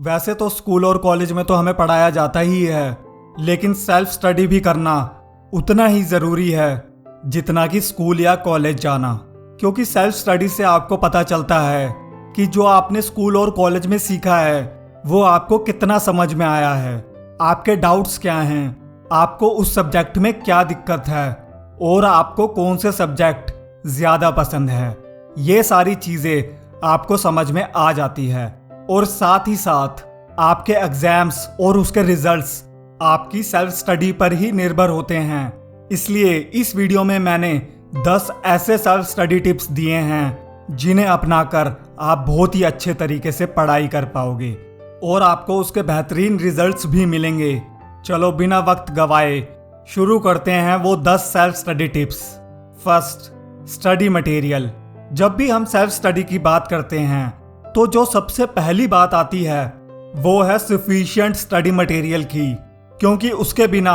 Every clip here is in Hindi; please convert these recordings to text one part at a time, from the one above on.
वैसे तो स्कूल और कॉलेज में तो हमें पढ़ाया जाता ही है, लेकिन सेल्फ स्टडी भी करना उतना ही ज़रूरी है जितना कि स्कूल या कॉलेज जाना। क्योंकि सेल्फ स्टडी से आपको पता चलता है कि जो आपने स्कूल और कॉलेज में सीखा है वो आपको कितना समझ में आया है, आपके डाउट्स क्या हैं, आपको उस सब्जेक्ट में क्या दिक्कत है और आपको कौन से सब्जेक्ट ज़्यादा पसंद है। ये सारी चीज़ें आपको समझ में आ जाती है और साथ ही साथ आपके एग्जाम्स और उसके रिजल्ट्स आपकी सेल्फ स्टडी पर ही निर्भर होते हैं। इसलिए इस वीडियो में मैंने 10 ऐसे सेल्फ स्टडी टिप्स दिए हैं जिन्हें अपनाकर आप बहुत ही अच्छे तरीके से पढ़ाई कर पाओगे और आपको उसके बेहतरीन रिजल्ट्स भी मिलेंगे। चलो बिना वक्त गवाए शुरू करते हैं वो 10 self study tips. First, study material. जब भी हम सेल्फ स्टडी की बात करते हैं तो जो सबसे पहली बात आती है वो है सफिशिएंट स्टडी मटेरियल की, क्योंकि उसके बिना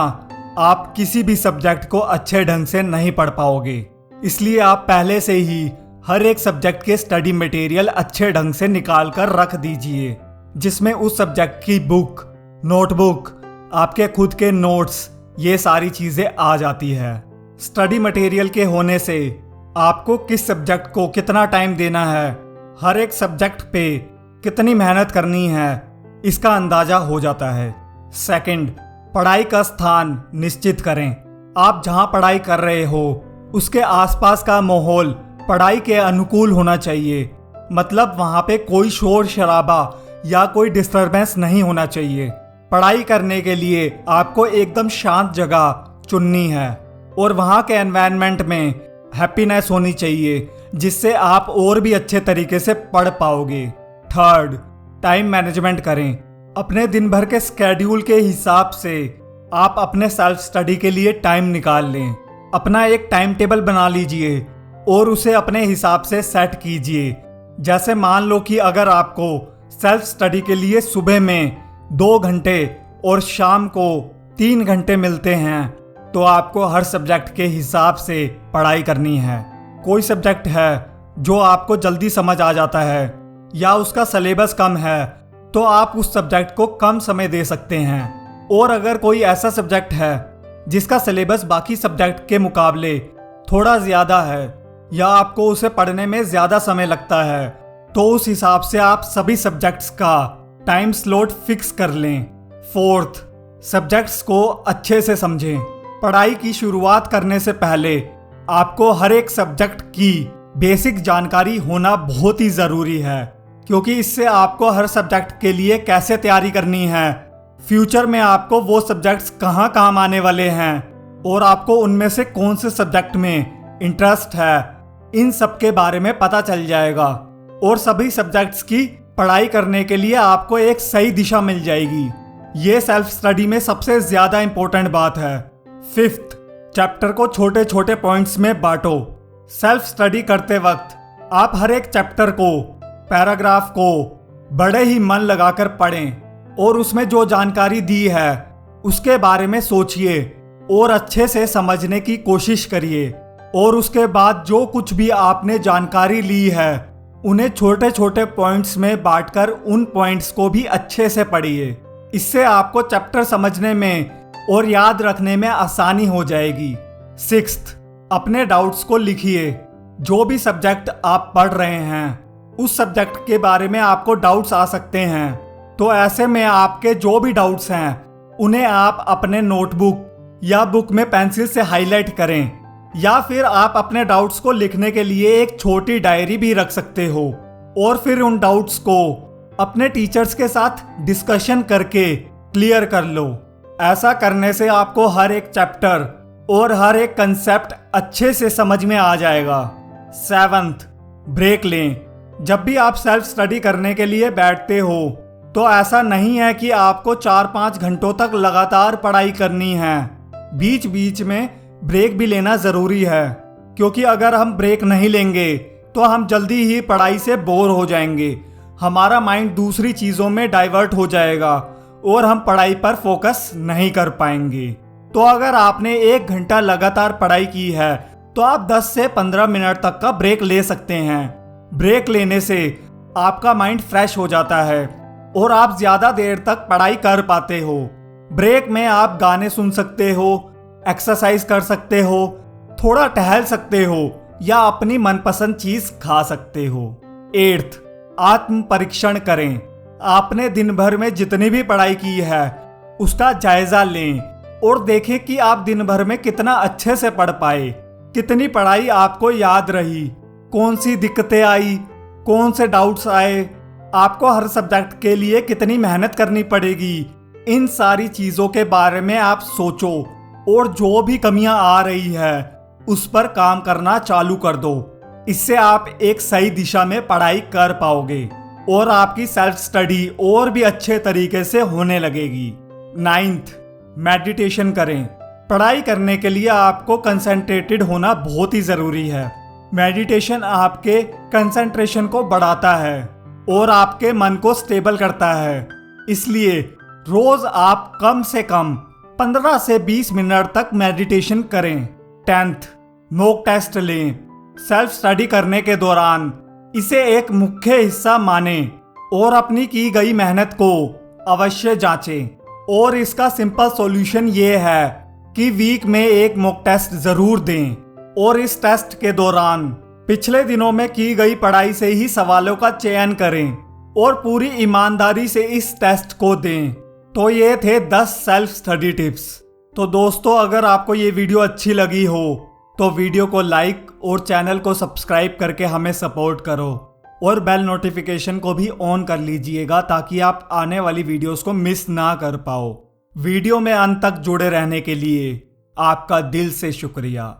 आप किसी भी सब्जेक्ट को अच्छे ढंग से नहीं पढ़ पाओगे। इसलिए आप पहले से ही हर एक सब्जेक्ट के स्टडी मटेरियल अच्छे ढंग से निकाल कर रख दीजिए, जिसमें उस सब्जेक्ट की बुक, नोटबुक, आपके खुद के नोट्स, ये सारी चीज़ें आ जाती है। स्टडी मटेरियल के होने से आपको किस सब्जेक्ट को कितना टाइम देना है, हर एक सब्जेक्ट पे कितनी मेहनत करनी है, इसका अंदाजा हो जाता है। सेकंड, पढ़ाई का स्थान निश्चित करें। आप जहां पढ़ाई कर रहे हो उसके आसपास का माहौल पढ़ाई के अनुकूल होना चाहिए। मतलब वहां पे कोई शोर शराबा या कोई डिस्टरबेंस नहीं होना चाहिए। पढ़ाई करने के लिए आपको एकदम शांत जगह चुननी है और वहां के एनवायरनमेंट में हैप्पीनेस होनी चाहिए, जिससे आप और भी अच्छे तरीके से पढ़ पाओगे। थर्ड, टाइम मैनेजमेंट करें। अपने दिन भर के स्केड्यूल के हिसाब से आप अपने सेल्फ स्टडी के लिए टाइम निकाल लें। अपना एक टाइम टेबल बना लीजिए और उसे अपने हिसाब से सेट कीजिए। जैसे मान लो कि अगर आपको सेल्फ स्टडी के लिए सुबह में 2 घंटे और शाम को 3 घंटे मिलते हैं, तो आपको हर सब्जेक्ट के हिसाब से पढ़ाई करनी है। कोई सब्जेक्ट है जो आपको जल्दी समझ आ जाता है या उसका सिलेबस कम है, तो आप उस सब्जेक्ट को कम समय दे सकते हैं। और अगर कोई ऐसा सब्जेक्ट है जिसका सिलेबस बाकी सब्जेक्ट के मुकाबले थोड़ा ज़्यादा है या आपको उसे पढ़ने में ज़्यादा समय लगता है, तो उस हिसाब से आप सभी सब्जेक्ट्स का टाइम स्लॉट फिक्स कर लें। फोर्थ, सब्जेक्ट्स को अच्छे से समझें। पढ़ाई की शुरुआत करने से पहले आपको हर एक सब्जेक्ट की बेसिक जानकारी होना बहुत ही ज़रूरी है, क्योंकि इससे आपको हर सब्जेक्ट के लिए कैसे तैयारी करनी है, फ्यूचर में आपको वो सब्जेक्ट्स कहाँ काम आने वाले हैं और आपको उनमें से कौन से सब्जेक्ट में इंटरेस्ट है, इन सब के बारे में पता चल जाएगा और सभी सब्जेक्ट्स की पढ़ाई करने के लिए आपको एक सही दिशा मिल जाएगी। ये सेल्फ स्टडी में सबसे ज़्यादा इंपॉर्टेंट बात है। फिफ्थ, चैप्टर को छोटे छोटे पॉइंट्स में बांटो। सेल्फ स्टडी करते वक्त आप हर एक चैप्टर को, पैराग्राफ को बड़े ही मन लगाकर पढ़ें और उसमें जो जानकारी दी है उसके बारे में सोचिए और अच्छे से समझने की कोशिश करिए। और उसके बाद जो कुछ भी आपने जानकारी ली है उन्हें छोटे छोटे पॉइंट्स में बांटकर उन पॉइंट्स को भी अच्छे से पढ़िए। इससे आपको चैप्टर समझने में और याद रखने में आसानी हो जाएगी। सिक्स्थ, अपने डाउट्स को लिखिए। जो भी सब्जेक्ट आप पढ़ रहे हैं उस सब्जेक्ट के बारे में आपको डाउट्स आ सकते हैं, तो ऐसे में आपके जो भी डाउट्स हैं उन्हें आप अपने नोटबुक या बुक में पेंसिल से हाईलाइट करें, या फिर आप अपने डाउट्स को लिखने के लिए एक छोटी डायरी भी रख सकते हो और फिर उन डाउट्स को अपने टीचर्स के साथ डिस्कशन करके क्लियर कर लो। ऐसा करने से आपको हर एक चैप्टर और हर एक कंसेप्ट अच्छे से समझ में आ जाएगा। सेवंथ, ब्रेक लें। जब भी आप सेल्फ स्टडी करने के लिए बैठते हो तो ऐसा नहीं है कि आपको 4-5 घंटों तक लगातार पढ़ाई करनी है। बीच बीच में ब्रेक भी लेना ज़रूरी है, क्योंकि अगर हम ब्रेक नहीं लेंगे तो हम जल्दी ही पढ़ाई से बोर हो जाएंगे, हमारा माइंड दूसरी चीज़ों में डाइवर्ट हो जाएगा और हम पढ़ाई पर फोकस नहीं कर पाएंगे। तो अगर आपने 1 घंटा लगातार पढ़ाई की है तो आप 10 से 15 मिनट तक का ब्रेक ले सकते हैं। ब्रेक लेने से आपका माइंड फ्रेश हो जाता है और आप ज्यादा देर तक पढ़ाई कर पाते हो। ब्रेक में आप गाने सुन सकते हो, एक्सरसाइज कर सकते हो, थोड़ा टहल सकते हो या अपनी मनपसंद चीज खा सकते हो। 8th, आत्म परीक्षण करें। आपने दिन भर में जितनी भी पढ़ाई की है उसका जायजा लें और देखें कि आप दिन भर में कितना अच्छे से पढ़ पाए, कितनी पढ़ाई आपको याद रही, कौन सी दिक्कतें आई, कौन से डाउट्स आए, आपको हर सब्जेक्ट के लिए कितनी मेहनत करनी पड़ेगी। इन सारी चीजों के बारे में आप सोचो और जो भी कमियां आ रही है उस पर काम करना चालू कर दो। इससे आप एक सही दिशा में पढ़ाई कर पाओगे और आपकी सेल्फ स्टडी और भी अच्छे तरीके से होने लगेगी। 9th, मेडिटेशन करें। पढ़ाई करने के लिए आपको कंसंट्रेटेड होना बहुत ही जरूरी है। मेडिटेशन आपके कंसंट्रेशन को बढ़ाता है और आपके मन को स्टेबल करता है। इसलिए रोज आप कम से कम 15 से 20 मिनट तक मेडिटेशन करें। 10th, मॉक टेस्ट लें। सेल्फ स्टडी करने के दौरान इसे एक मुख्य हिस्सा माने और अपनी की गई मेहनत को अवश्य जांचें। और इसका सिंपल सॉल्यूशन ये है कि वीक में एक मॉक टेस्ट जरूर दें और इस टेस्ट के दौरान पिछले दिनों में की गई पढ़ाई से ही सवालों का चयन करें और पूरी ईमानदारी से इस टेस्ट को दें। तो ये थे 10 सेल्फ स्टडी टिप्स। तो दोस्तों, अगर आपको ये वीडियो अच्छी लगी हो तो वीडियो को लाइक और चैनल को सब्सक्राइब करके हमें सपोर्ट करो और बेल नोटिफिकेशन को भी ऑन कर लीजिएगा ताकि आप आने वाली वीडियोस को मिस ना कर पाओ। वीडियो में अंत तक जुड़े रहने के लिए आपका दिल से शुक्रिया।